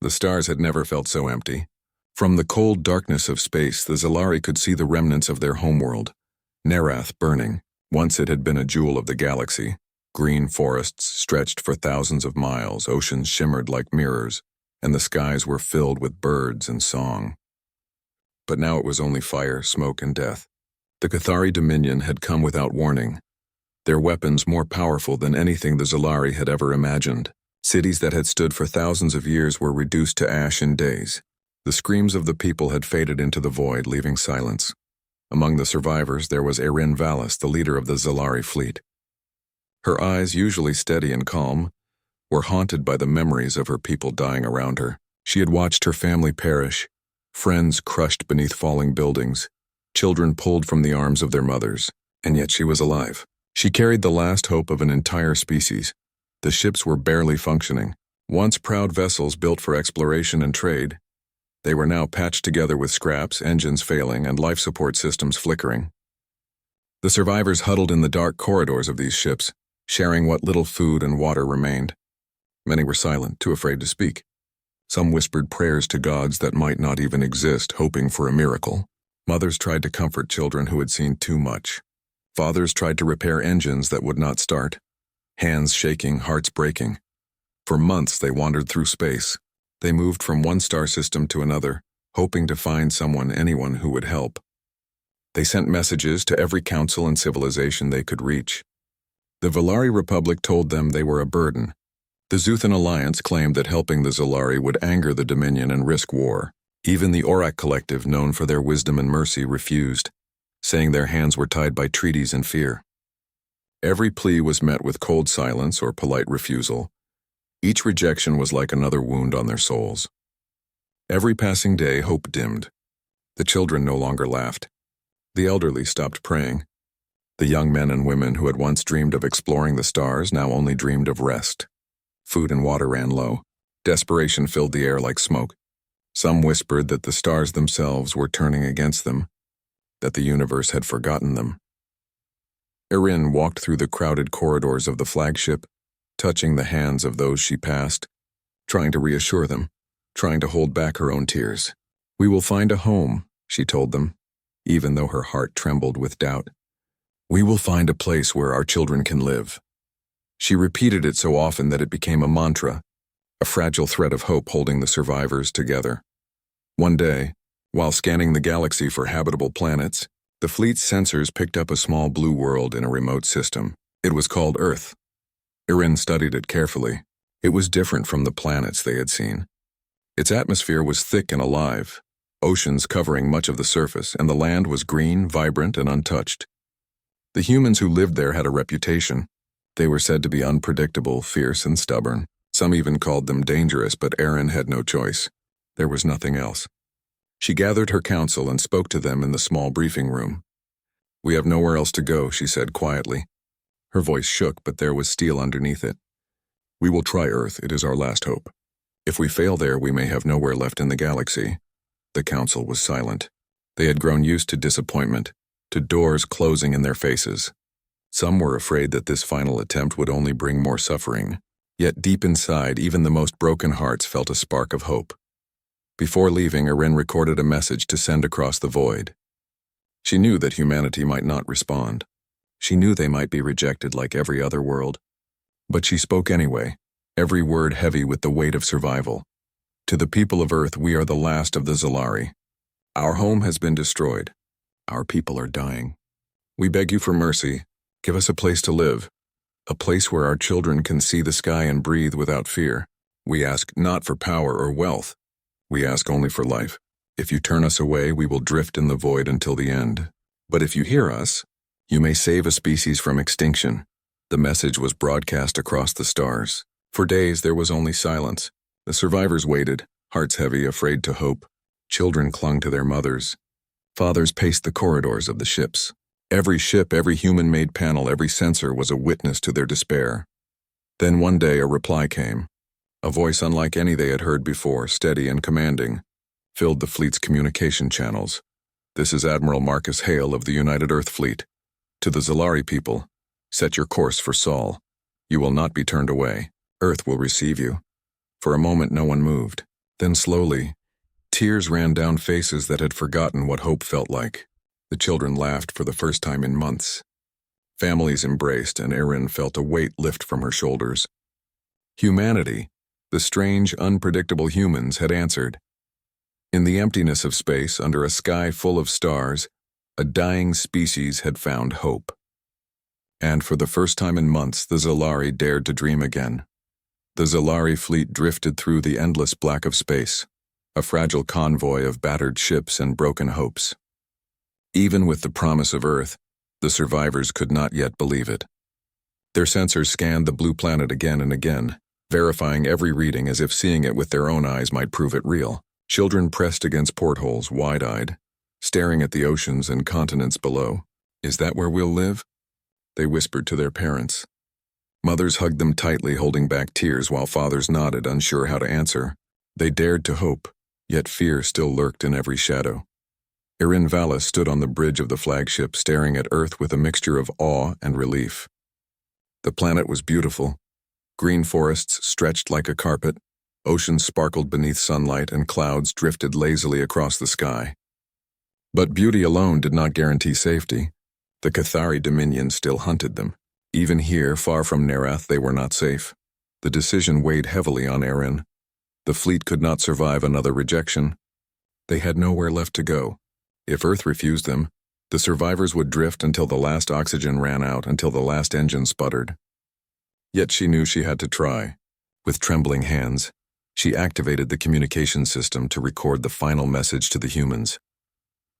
The stars had never felt so empty. From the cold darkness of space, the Zalari could see the remnants of their homeworld. Nerath burning. Once it had been a jewel of the galaxy. Green forests stretched for thousands of miles, oceans shimmered like mirrors, and the skies were filled with birds and song. But now it was only fire, smoke, and death. The Cathari Dominion had come without warning. Their weapons more powerful than anything the Zalari had ever imagined. Cities that had stood for thousands of years were reduced to ash in days. The screams of the people had faded into the void, leaving silence. Among the survivors, there was Erin Valis, the leader of the Zalari fleet. Her eyes, usually steady and calm, were haunted by the memories of her people dying around her. She had watched her family perish, friends crushed beneath falling buildings, children pulled from the arms of their mothers, and yet she was alive. She carried the last hope of an entire species. The ships were barely functioning. Once proud vessels built for exploration and trade, they were now patched together with scraps, engines failing, and life support systems flickering. The survivors huddled in the dark corridors of these ships, sharing what little food and water remained. Many were silent, too afraid to speak. Some whispered prayers to gods that might not even exist, hoping for a miracle. Mothers tried to comfort children who had seen too much. Fathers tried to repair engines that would not start. Hands shaking, hearts breaking. For months they wandered through space. They moved from one star system to another, hoping to find anyone who would help. They sent messages to every council and civilization they could reach. The Valari Republic told them they were a burden. The Zuthan Alliance claimed that helping the Zalari would anger the Dominion and risk war. Even the Orc Collective, known for their wisdom and mercy, refused, saying their hands were tied by treaties and fear. Every plea was met with cold silence or polite refusal. Each rejection was like another wound on their souls. Every passing day, hope dimmed. The children no longer laughed. The elderly stopped praying. The young men and women who had once dreamed of exploring the stars now only dreamed of rest. Food and water ran low. Desperation filled the air like smoke. Some whispered that the stars themselves were turning against them, that the universe had forgotten them. Erin walked through the crowded corridors of the flagship, touching the hands of those she passed, trying to reassure them, trying to hold back her own tears. "We will find a home," she told them, even though her heart trembled with doubt. "We will find a place where our children can live." She repeated it so often that it became a mantra, a fragile thread of hope holding the survivors together. One day, while scanning the galaxy for habitable planets, the fleet's sensors picked up a small blue world in a remote system. It was called Earth. Erin studied it carefully. It was different from the planets they had seen. Its atmosphere was thick and alive, oceans covering much of the surface, and the land was green, vibrant, and untouched. The humans who lived there had a reputation. They were said to be unpredictable, fierce, and stubborn. Some even called them dangerous, but Erin had no choice. There was nothing else. She gathered her council and spoke to them in the small briefing room. "We have nowhere else to go," she said quietly. Her voice shook, but there was steel underneath it. "We will try Earth. It is our last hope. If we fail there, we may have nowhere left in the galaxy." The council was silent. They had grown used to disappointment, to doors closing in their faces. Some were afraid that this final attempt would only bring more suffering. Yet deep inside, even the most broken hearts felt a spark of hope. Before leaving, Erin recorded a message to send across the void. She knew that humanity might not respond. She knew they might be rejected like every other world. But she spoke anyway, every word heavy with the weight of survival. "To the people of Earth, we are the last of the Zalari. Our home has been destroyed. Our people are dying. We beg you for mercy. Give us a place to live, a place where our children can see the sky and breathe without fear. We ask not for power or wealth. We ask only for life. If you turn us away, we will drift in the void until the end. But if you hear us, you may save a species from extinction." The message was broadcast across the stars. For days, there was only silence. The survivors waited, hearts heavy, afraid to hope. Children clung to their mothers. Fathers paced the corridors of the ships. Every ship, every human-made panel, every sensor was a witness to their despair. Then one day a reply came. A voice unlike any they had heard before, steady and commanding, filled the fleet's communication channels. "This is Admiral Marcus Hale of the United Earth Fleet. To the Zalari people, set your course for Sol. You will not be turned away. Earth will receive you." For a moment no one moved. Then slowly, tears ran down faces that had forgotten what hope felt like. The children laughed for the first time in months. Families embraced, and Erin felt a weight lift from her shoulders. Humanity, the strange, unpredictable humans, had answered. In the emptiness of space, under a sky full of stars, a dying species had found hope. And for the first time in months, the Zalari dared to dream again. The Zalari fleet drifted through the endless black of space, a fragile convoy of battered ships and broken hopes. Even with the promise of Earth, the survivors could not yet believe it. Their sensors scanned the blue planet again and again, verifying every reading as if seeing it with their own eyes might prove it real. Children pressed against portholes, wide-eyed, staring at the oceans and continents below. "Is that where we'll live?" they whispered to their parents. Mothers hugged them tightly, holding back tears, while fathers nodded, unsure how to answer. They dared to hope, yet fear still lurked in every shadow. Erin Vallis stood on the bridge of the flagship, staring at Earth with a mixture of awe and relief. The planet was beautiful. Green forests stretched like a carpet, oceans sparkled beneath sunlight, and clouds drifted lazily across the sky. But beauty alone did not guarantee safety. The Cathari Dominion still hunted them. Even here, far from Nerath, they were not safe. The decision weighed heavily on Erin. The fleet could not survive another rejection. They had nowhere left to go. If Earth refused them, the survivors would drift until the last oxygen ran out, until the last engine sputtered. Yet she knew she had to try. With trembling hands, she activated the communication system to record the final message to the humans.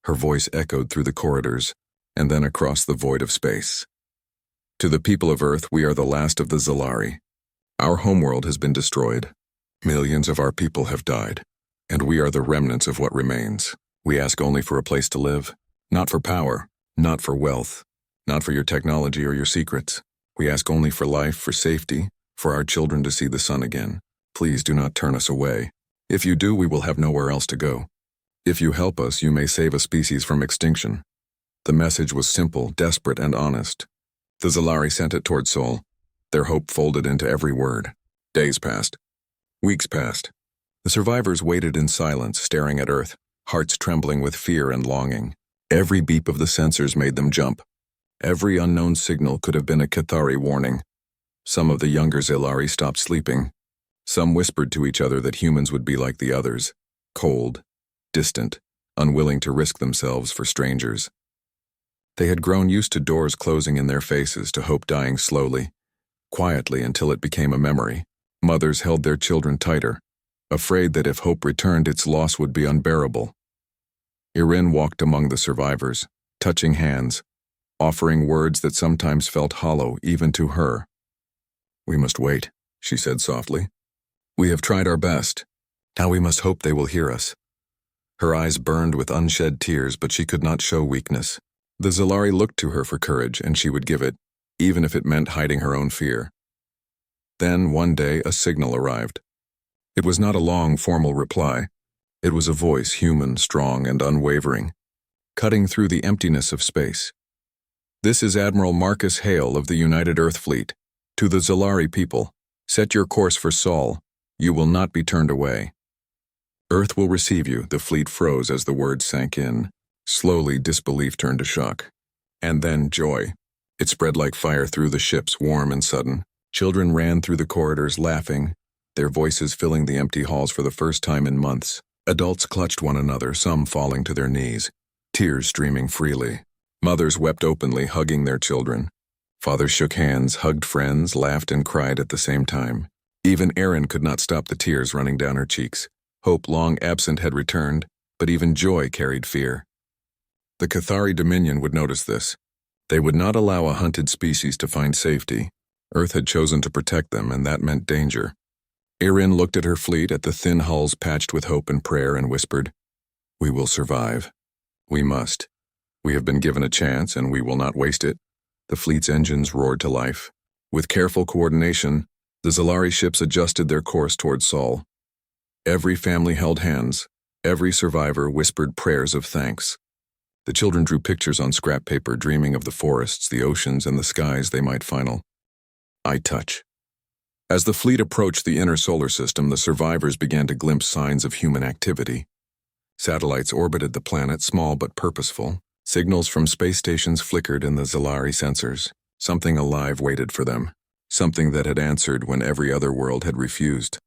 Her voice echoed through the corridors, and then across the void of space. "To the people of Earth, we are the last of the Zalari. Our homeworld has been destroyed. Millions of our people have died, and we are the remnants of what remains. We ask only for a place to live, not for power, not for wealth, not for your technology or your secrets. We ask only for life, for safety, for our children to see the sun again. Please do not turn us away. If you do, we will have nowhere else to go. If you help us, you may save a species from extinction." The message was simple, desperate, and honest. The Zalari sent it toward Sol. Their hope folded into every word. Days passed. Weeks passed. The survivors waited in silence, staring at Earth, hearts trembling with fear and longing. Every beep of the sensors made them jump. Every unknown signal could have been a Cathari warning. Some of the younger Zalari stopped sleeping. Some whispered to each other that humans would be like the others, cold, distant, unwilling to risk themselves for strangers. They had grown used to doors closing in their faces, to hope dying slowly, quietly, until it became a memory. Mothers held their children tighter, afraid that if hope returned, its loss would be unbearable. Erin walked among the survivors, touching hands, offering words that sometimes felt hollow even to her. "We must wait," she said softly. "We have tried our best. Now we must hope they will hear us." Her eyes burned with unshed tears, but she could not show weakness. The Zalari looked to her for courage, and she would give it, even if it meant hiding her own fear. Then, one day, a signal arrived. It was not a long, formal reply. It was a voice, human, strong, and unwavering, cutting through the emptiness of space. "This is Admiral Marcus Hale of the United Earth Fleet. To the Zalari people, set your course for Sol. You will not be turned away. Earth will receive you." The fleet froze as the words sank in. Slowly, disbelief turned to shock. And then joy. It spread like fire through the ships, warm and sudden. Children ran through the corridors, laughing, their voices filling the empty halls for the first time in months. Adults clutched one another, some falling to their knees, tears streaming freely. Mothers wept openly, hugging their children. Fathers shook hands, hugged friends, laughed and cried at the same time. Even Erin could not stop the tears running down her cheeks. Hope, long absent, had returned, but even joy carried fear. The Cathari Dominion would notice this. They would not allow a hunted species to find safety. Earth had chosen to protect them, and that meant danger. Erin looked at her fleet, at the thin hulls patched with hope and prayer, and whispered, "We will survive. We must. We have been given a chance, and we will not waste it." The fleet's engines roared to life. With careful coordination, the Zalari ships adjusted their course toward Sol. Every family held hands. Every survivor whispered prayers of thanks. The children drew pictures on scrap paper, dreaming of the forests, the oceans, and the skies they might final. I touch. As the fleet approached the inner solar system, the survivors began to glimpse signs of human activity. Satellites orbited the planet, small but purposeful. Signals from space stations flickered in the Zalari sensors. Something alive waited for them. Something that had answered when every other world had refused.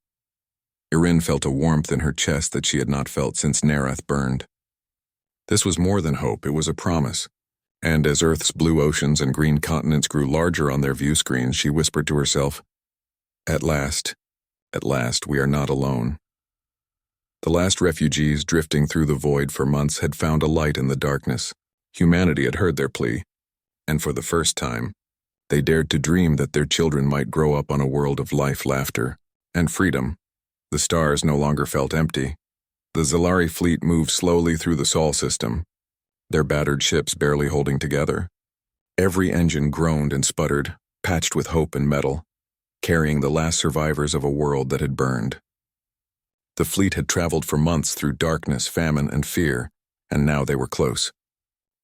Erin felt a warmth in her chest that she had not felt since Nerath burned. This was more than hope, it was a promise. And as Earth's blue oceans and green continents grew larger on their view screens, she whispered to herself, at last, we are not alone. The last refugees drifting through the void for months had found a light in the darkness. Humanity had heard their plea, and for the first time, they dared to dream that their children might grow up on a world of life, laughter, and freedom. The stars no longer felt empty. The Zalari fleet moved slowly through the Sol system, their battered ships barely holding together. Every engine groaned and sputtered, patched with hope and metal, carrying the last survivors of a world that had burned. The fleet had traveled for months through darkness, famine, and fear, and now they were close.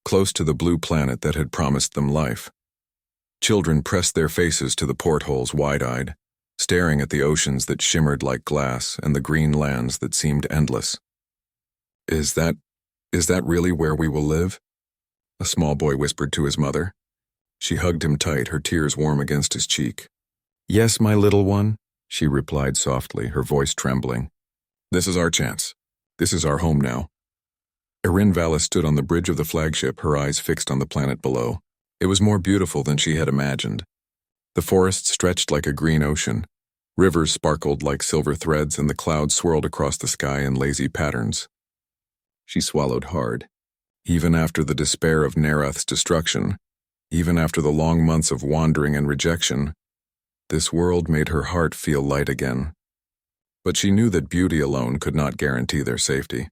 Close to the blue planet that had promised them life. Children pressed their faces to the portholes wide-eyed, staring at the oceans that shimmered like glass and the green lands that seemed endless. Is that really where we will live? A small boy whispered to his mother. She hugged him tight, her tears warm against his cheek. Yes, my little one, she replied softly, her voice trembling. This is our chance. This is our home now. Erin Vallis stood on the bridge of the flagship, her eyes fixed on the planet below. It was more beautiful than she had imagined. The forests stretched like a green ocean. Rivers sparkled like silver threads, and the clouds swirled across the sky in lazy patterns. She swallowed hard. Even after the despair of Nerath's destruction, even after the long months of wandering and rejection, this world made her heart feel light again. But she knew that beauty alone could not guarantee their safety.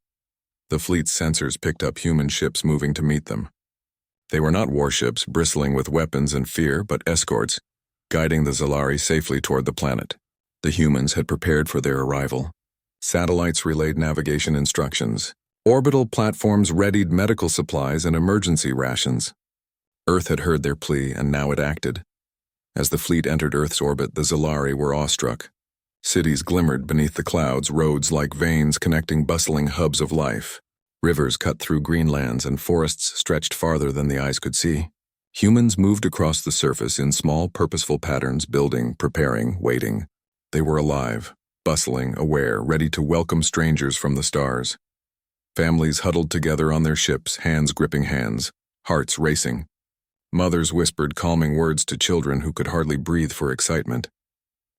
The fleet's sensors picked up human ships moving to meet them. They were not warships bristling with weapons and fear, but escorts, guiding the Zalari safely toward the planet. The humans had prepared for their arrival. Satellites relayed navigation instructions. Orbital platforms readied medical supplies and emergency rations. Earth had heard their plea, and now it acted. As the fleet entered Earth's orbit, the Zalari were awestruck. Cities glimmered beneath the clouds, roads like veins connecting bustling hubs of life. Rivers cut through green lands, and forests stretched farther than the eyes could see. Humans moved across the surface in small, purposeful patterns, building, preparing, waiting. They were alive, bustling, aware, ready to welcome strangers from the stars. Families huddled together on their ships, hands gripping hands, hearts racing. Mothers whispered calming words to children who could hardly breathe for excitement.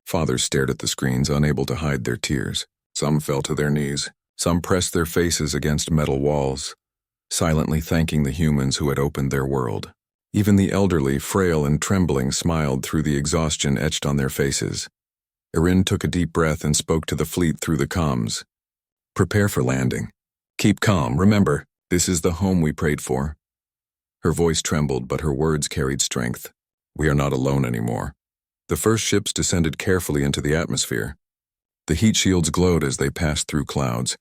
Fathers stared at the screens, unable to hide their tears. Some fell to their knees. Some pressed their faces against metal walls, silently thanking the humans who had opened their world. Even the elderly, frail and trembling, smiled through the exhaustion etched on their faces. Erin took a deep breath and spoke to the fleet through the comms. Prepare for landing. Keep calm, remember, this is the home we prayed for. Her voice trembled, but her words carried strength. We are not alone anymore. The first ships descended carefully into the atmosphere. The heat shields glowed as they passed through clouds,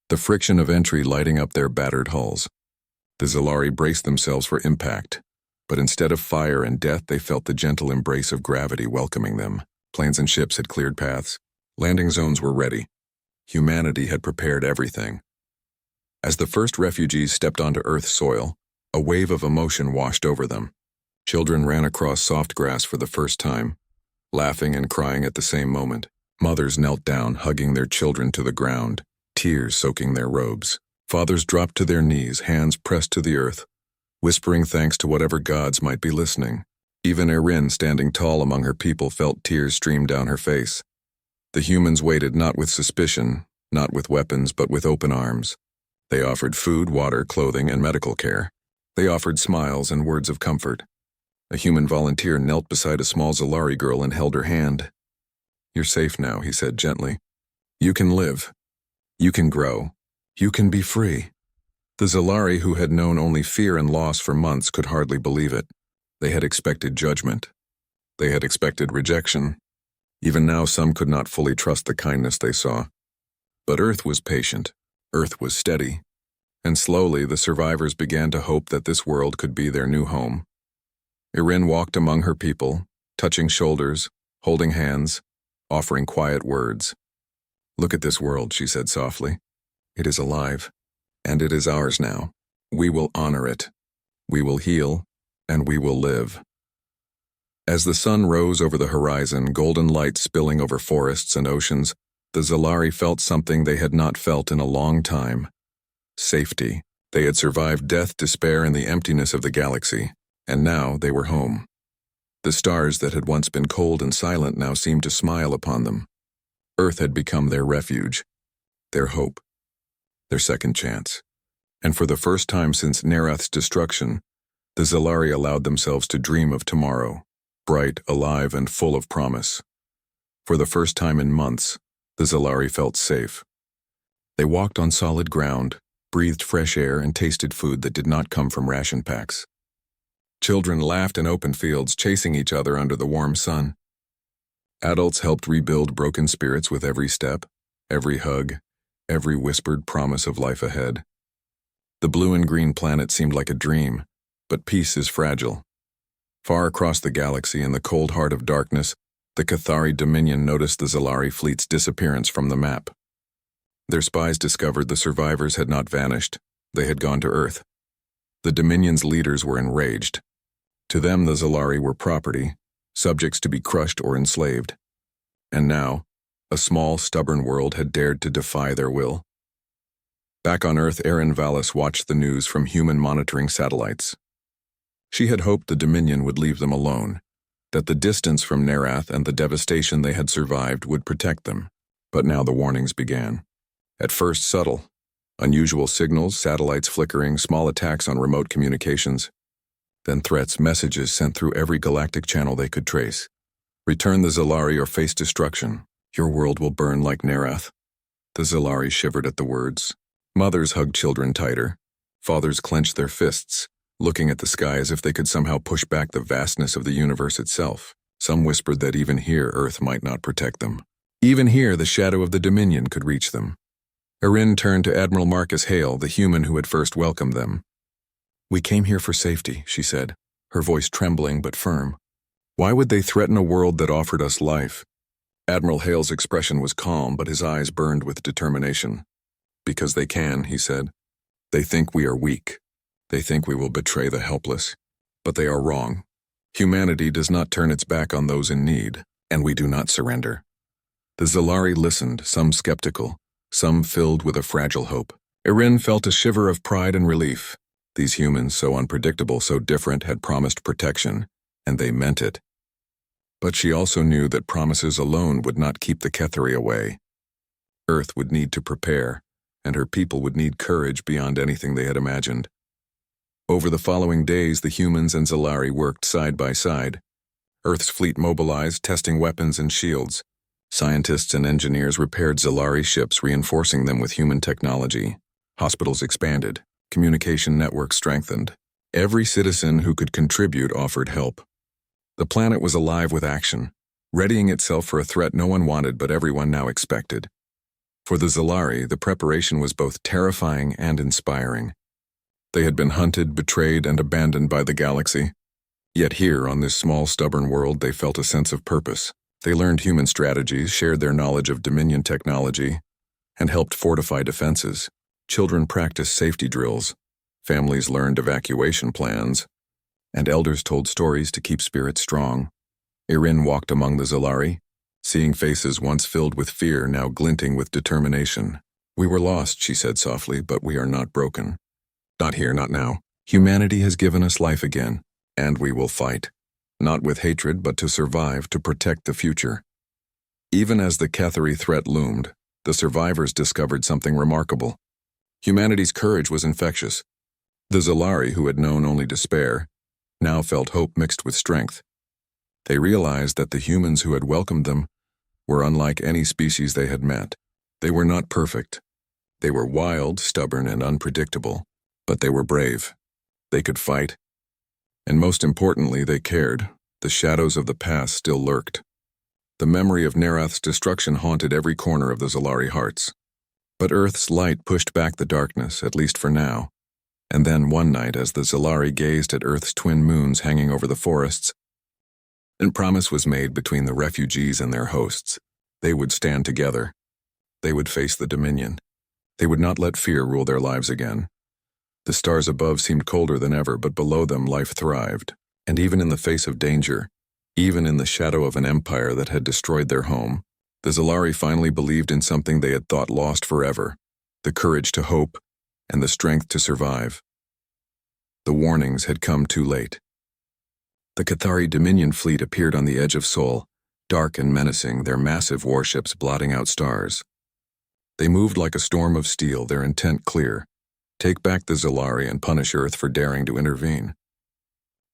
the friction of entry lighting up their battered hulls. The Zalari braced themselves for impact, but instead of fire and death, they felt the gentle embrace of gravity welcoming them. Planes and ships had cleared paths. Landing zones were ready. Humanity had prepared everything. As the first refugees stepped onto Earth's soil, a wave of emotion washed over them. Children ran across soft grass for the first time, laughing and crying at the same moment. Mothers knelt down, hugging their children to the ground, tears soaking their robes. Fathers dropped to their knees, hands pressed to the earth, whispering thanks to whatever gods might be listening. Even Erin, standing tall among her people, felt tears stream down her face. The humans waited not with suspicion, not with weapons, but with open arms. They offered food, water, clothing, and medical care. They offered smiles and words of comfort. A human volunteer knelt beside a small Zalari girl and held her hand. You're safe now, he said gently. You can live. You can grow. You can be free. The Zalari, who had known only fear and loss for months, could hardly believe it. They had expected judgment. They had expected rejection. Even now, some could not fully trust the kindness they saw. But Earth was patient. Earth was steady. And slowly, the survivors began to hope that this world could be their new home. Erin walked among her people, touching shoulders, holding hands, offering quiet words. "Look at this world," she said softly. "It is alive, and it is ours now. We will honor it. We will heal, and we will live." As the sun rose over the horizon, golden light spilling over forests and oceans, the Zalari felt something they had not felt in a long time. Safety. They had survived death, despair, and the emptiness of the galaxy, and now they were home. The stars that had once been cold and silent now seemed to smile upon them. Earth had become their refuge, their hope, their second chance. And for the first time since Nerath's destruction, the Zalari allowed themselves to dream of tomorrow, bright, alive, and full of promise. For the first time in months, the Zalari felt safe. They walked on solid ground, breathed fresh air, and tasted food that did not come from ration packs. Children laughed in open fields, chasing each other under the warm sun. Adults helped rebuild broken spirits with every step, every hug, every whispered promise of life ahead. The blue and green planet seemed like a dream, but peace is fragile. Far across the galaxy, in the cold heart of darkness, the Cathari Dominion noticed the Zalari fleet's disappearance from the map. Their spies discovered the survivors had not vanished. They had gone to Earth. The Dominion's leaders were enraged. To them, the Zalari were property, subjects to be crushed or enslaved. And now, a small, stubborn world had dared to defy their will. Back on Earth, Erin Vallis watched the news from human monitoring satellites. She had hoped the Dominion would leave them alone, that the distance from Nerath and the devastation they had survived would protect them. But now the warnings began. At first subtle, unusual signals, satellites flickering, small attacks on remote communications. Then threats, messages sent through every galactic channel they could trace. "Return the Zalari or face destruction. Your world will burn like Nerath." The Zalari shivered at the words. Mothers hugged children tighter. Fathers clenched their fists, looking at the sky as if they could somehow push back the vastness of the universe itself. Some whispered that even here Earth might not protect them. Even here the shadow of the Dominion could reach them. Erin turned to Admiral Marcus Hale, the human who had first welcomed them. "We came here for safety," she said, her voice trembling but firm. "Why would they threaten a world that offered us life?" Admiral Hale's expression was calm, but his eyes burned with determination. "Because they can," he said. "They think we are weak. They think we will betray the helpless. But they are wrong. Humanity does not turn its back on those in need, and we do not surrender." The Zalari listened, some skeptical, some filled with a fragile hope. Erin felt a shiver of pride and relief. These humans, so unpredictable, so different, had promised protection, and they meant it. But she also knew that promises alone would not keep the Cathari away. Earth would need to prepare, and her people would need courage beyond anything they had imagined. Over the following days, the humans and Zalari worked side by side. Earth's fleet mobilized, testing weapons and shields. Scientists and engineers repaired Zalari ships, reinforcing them with human technology. Hospitals expanded. Communication networks strengthened. Every citizen who could contribute offered help. The planet was alive with action, readying itself for a threat no one wanted but everyone now expected. For the Zalari, the preparation was both terrifying and inspiring. They had been hunted, betrayed, and abandoned by the galaxy. Yet here, on this small, stubborn world, they felt a sense of purpose. They learned human strategies, shared their knowledge of Dominion technology, and helped fortify defenses. Children practiced safety drills, families learned evacuation plans, and elders told stories to keep spirits strong. Erin walked among the Zalari, seeing faces once filled with fear now glinting with determination. "We were lost," she said softly, "but we are not broken. Not here, not now. Humanity has given us life again, and we will fight. Not with hatred, but to survive, to protect the future." Even as the Cathari threat loomed, the survivors discovered something remarkable. Humanity's courage was infectious. The Zalari, who had known only despair, now felt hope mixed with strength. They realized that the humans who had welcomed them were unlike any species they had met. They were not perfect. They were wild, stubborn, and unpredictable, but they were brave. They could fight. And most importantly, they cared. The shadows of the past still lurked. The memory of Nerath's destruction haunted every corner of the Zalari hearts. But Earth's light pushed back the darkness, at least for now. And then one night, as the Zalari gazed at Earth's twin moons hanging over the forests, a promise was made between the refugees and their hosts. They would stand together. They would face the Dominion. They would not let fear rule their lives again. The stars above seemed colder than ever, but below them life thrived. And even in the face of danger, even in the shadow of an empire that had destroyed their home, the Zalari finally believed in something they had thought lost forever: the courage to hope and the strength to survive. The warnings had come too late. The Cathari Dominion fleet appeared on the edge of Sol, dark and menacing, their massive warships blotting out stars. They moved like a storm of steel, their intent clear: take back the Zalari and punish Earth for daring to intervene.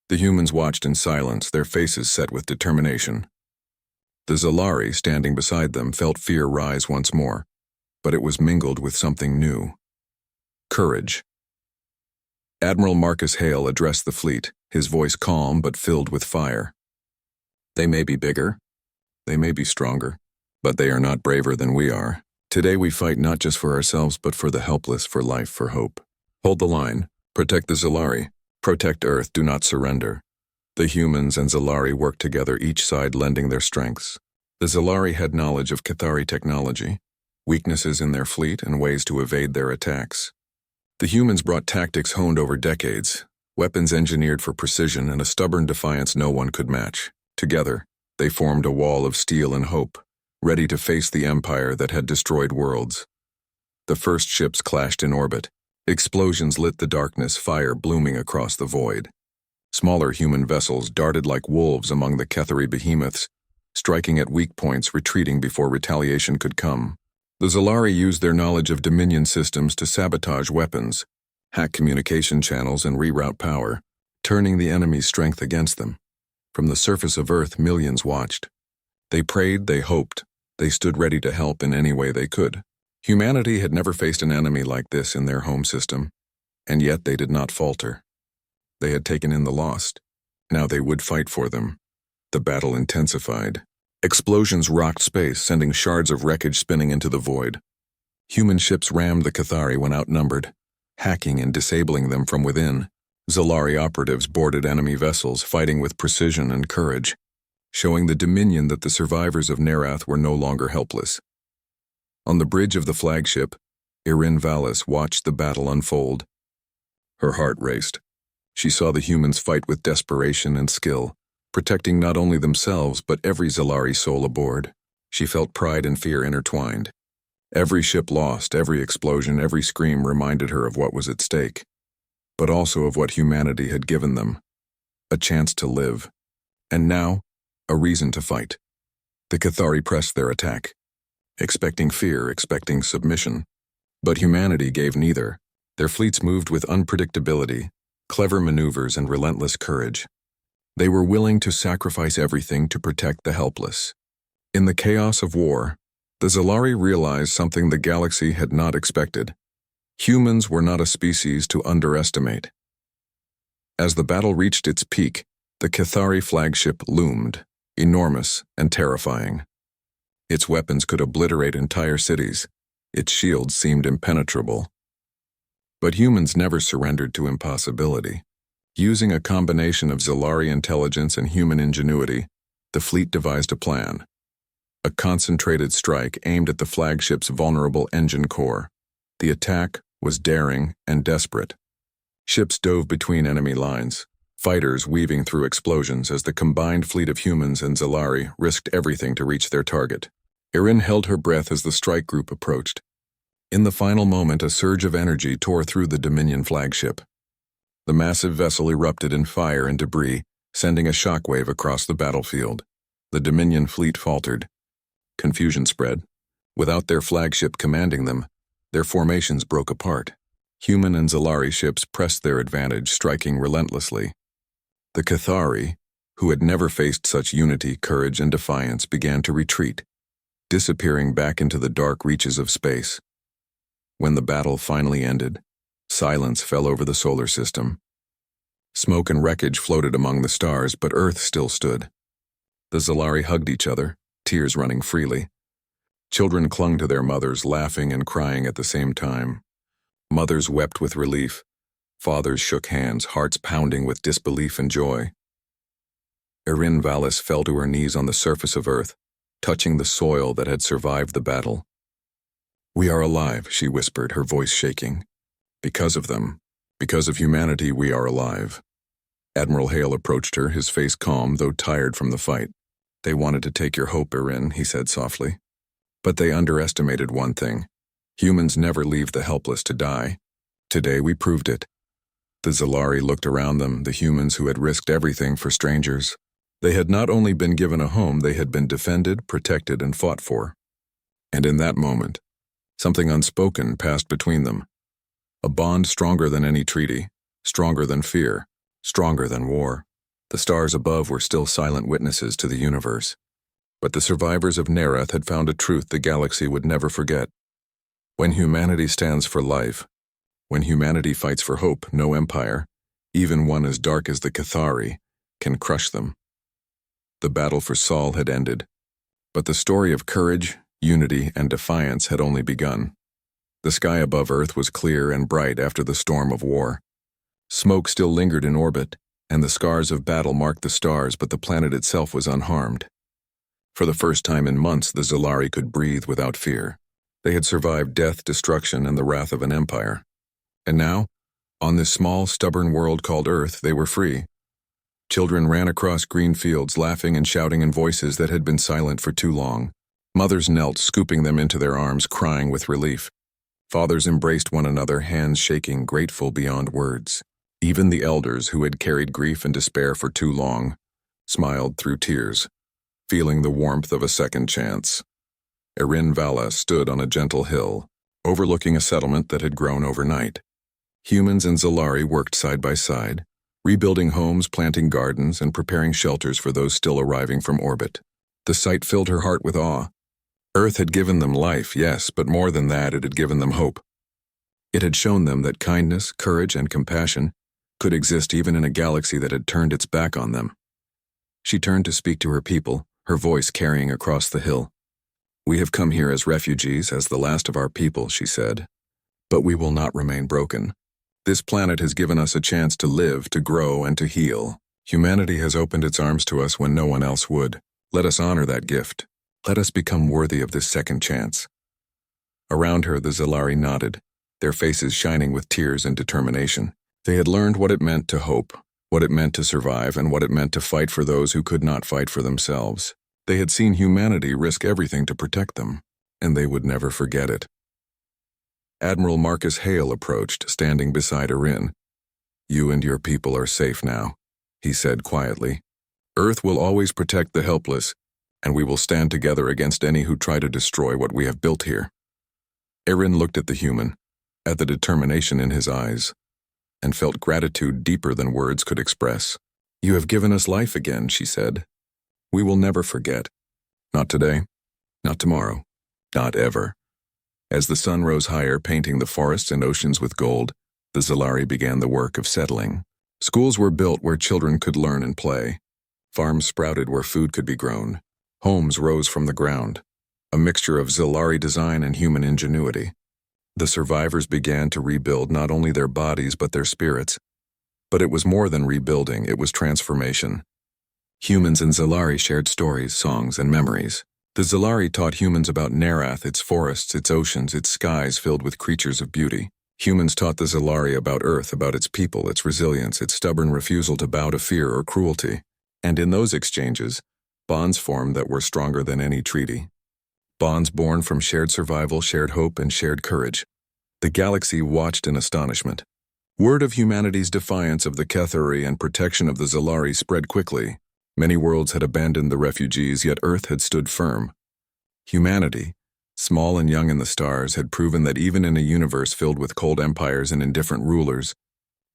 The humans watched in silence, their faces set with determination. The Zalari, standing beside them, felt fear rise once more, but it was mingled with something new: courage. Admiral Marcus Hale addressed the fleet, his voice calm but filled with fire. They may be bigger, they may be stronger, but they are not braver than we are. Today we fight not just for ourselves but for the helpless, for life, for hope. Hold the line. Protect the Zalari. Protect Earth. Do not surrender. The humans and Zalari worked together, each side lending their strengths. The Zalari had knowledge of Cathari technology, weaknesses in their fleet, and ways to evade their attacks. The humans brought tactics honed over decades, weapons engineered for precision, and a stubborn defiance no one could match. Together, they formed a wall of steel and hope, ready to face the empire that had destroyed worlds. The first ships clashed in orbit. Explosions lit the darkness, fire blooming across the void. Smaller human vessels darted like wolves among the Cathari behemoths, striking at weak points, retreating before retaliation could come. The Zalari used their knowledge of Dominion systems to sabotage weapons, hack communication channels, and reroute power, turning the enemy's strength against them. From the surface of Earth, millions watched. They prayed, they hoped, they stood ready to help in any way they could. Humanity had never faced an enemy like this in their home system, and yet they did not falter. They had taken in the lost. Now they would fight for them. The battle intensified. Explosions rocked space, sending shards of wreckage spinning into the void. Human ships rammed the Cathari when outnumbered, hacking and disabling them from within. Zalari operatives boarded enemy vessels, fighting with precision and courage, showing the Dominion that the survivors of Nerath were no longer helpless. On the bridge of the flagship, Irin Vallis watched the battle unfold. Her heart raced. She saw the humans fight with desperation and skill, protecting not only themselves but every Zalari soul aboard. She felt pride and fear intertwined. Every ship lost, every explosion, every scream reminded her of what was at stake, but also of what humanity had given them: a chance to live, and now, a reason to fight. The Cathari pressed their attack, expecting fear, expecting submission. But humanity gave neither. Their fleets moved with unpredictability, clever maneuvers, and relentless courage. They were willing to sacrifice everything to protect the helpless. In the chaos of war, the Zalari realized something the galaxy had not expected. Humans were not a species to underestimate. As the battle reached its peak, the Cathari flagship loomed, enormous and terrifying. Its weapons could obliterate entire cities. Its shields seemed impenetrable. But humans never surrendered to impossibility. Using a combination of Zalari intelligence and human ingenuity, the fleet devised a plan. A concentrated strike aimed at the flagship's vulnerable engine core. The attack was daring and desperate. Ships dove between enemy lines, fighters weaving through explosions as the combined fleet of humans and Zalari risked everything to reach their target. Irin held her breath as the strike group approached. In the final moment, a surge of energy tore through the Dominion flagship. The massive vessel erupted in fire and debris, sending a shockwave across the battlefield. The Dominion fleet faltered. Confusion spread. Without their flagship commanding them, their formations broke apart. Human and Zalari ships pressed their advantage, striking relentlessly. The Cathari, who had never faced such unity, courage, and defiance, began to retreat, disappearing back into the dark reaches of space. When the battle finally ended, silence fell over the solar system. Smoke and wreckage floated among the stars, but Earth still stood. The Zalari hugged each other, tears running freely. Children clung to their mothers, laughing and crying at the same time. Mothers wept with relief. Fathers shook hands, hearts pounding with disbelief and joy. Irin Vallis fell to her knees on the surface of Earth, touching the soil that had survived the battle. "We are alive," she whispered, her voice shaking. "Because of them. Because of humanity, we are alive." Admiral Hale approached her, his face calm, though tired from the fight. "They wanted to take your hope, Erin," he said softly. "But they underestimated one thing. Humans never leave the helpless to die. Today we proved it." The Zalari looked around them, the humans who had risked everything for strangers. They had not only been given a home, they had been defended, protected, and fought for. And in that moment, something unspoken passed between them. A bond stronger than any treaty, stronger than fear, stronger than war. The stars above were still silent witnesses to the universe. But the survivors of Nerath had found a truth the galaxy would never forget. When humanity stands for life, when humanity fights for hope, no empire, even one as dark as the Cathari, can crush them. The battle for Sol had ended, but the story of courage, unity, and defiance had only begun. The sky above Earth was clear and bright after the storm of war. Smoke still lingered in orbit, and the scars of battle marked the stars, but the planet itself was unharmed. For the first time in months, the Zalari could breathe without fear. They had survived death, destruction, and the wrath of an empire. And now, on this small, stubborn world called Earth, they were free. Children ran across green fields, laughing and shouting in voices that had been silent for too long. Mothers knelt, scooping them into their arms, crying with relief. Fathers embraced one another, hands shaking, grateful beyond words. Even the elders, who had carried grief and despair for too long, smiled through tears, feeling the warmth of a second chance. Erin Vala stood on a gentle hill, overlooking a settlement that had grown overnight. Humans and Zalari worked side by side, rebuilding homes, planting gardens, and preparing shelters for those still arriving from orbit. The sight filled her heart with awe. Earth had given them life, yes, but more than that, it had given them hope. It had shown them that kindness, courage, and compassion could exist even in a galaxy that had turned its back on them. She turned to speak to her people, her voice carrying across the hill. "We have come here as refugees, as the last of our people," she said. "But we will not remain broken. This planet has given us a chance to live, to grow, and to heal. Humanity has opened its arms to us when no one else would. Let us honor that gift. Let us become worthy of this second chance." Around her, the Zalari nodded, their faces shining with tears and determination. They had learned what it meant to hope, what it meant to survive, and what it meant to fight for those who could not fight for themselves. They had seen humanity risk everything to protect them, and they would never forget it. Admiral Marcus Hale approached, standing beside Erin. "You and your people are safe now," he said quietly. "Earth will always protect the helpless, and we will stand together against any who try to destroy what we have built here." Erin looked at the human, at the determination in his eyes, and felt gratitude deeper than words could express. "You have given us life again," she said. "We will never forget. Not today, not tomorrow, not ever." As the sun rose higher, painting the forests and oceans with gold, the Zalari began the work of settling. Schools were built where children could learn and play. Farms sprouted where food could be grown. Homes rose from the ground, a mixture of Zalari design and human ingenuity. The survivors began to rebuild not only their bodies but their spirits. But it was more than rebuilding, it was transformation. Humans and Zalari shared stories, songs, and memories. The Zalari taught humans about Nerath, its forests, its oceans, its skies filled with creatures of beauty. Humans taught the Zalari about Earth, about its people, its resilience, its stubborn refusal to bow to fear or cruelty. And in those exchanges, bonds formed that were stronger than any treaty. Bonds born from shared survival, shared hope, and shared courage. The galaxy watched in astonishment. Word of humanity's defiance of the Cathari and protection of the Zalari spread quickly. Many worlds had abandoned the refugees, yet Earth had stood firm. Humanity, small and young in the stars, had proven that even in a universe filled with cold empires and indifferent rulers,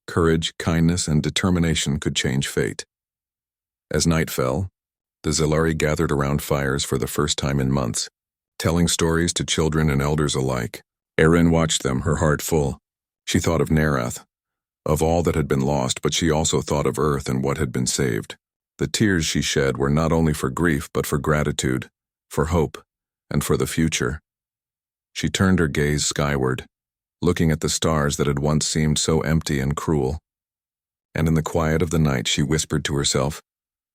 courage, kindness, and determination could change fate. As night fell, the Zalari gathered around fires for the first time in months, telling stories to children and elders alike. Erin watched them, her heart full. She thought of Nerath, of all that had been lost, but she also thought of Earth and what had been saved. The tears she shed were not only for grief, but for gratitude, for hope, and for the future. She turned her gaze skyward, looking at the stars that had once seemed so empty and cruel. And in the quiet of the night, she whispered to herself,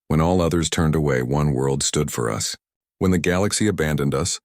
"When all others turned away, one world stood for us." When the galaxy abandoned us,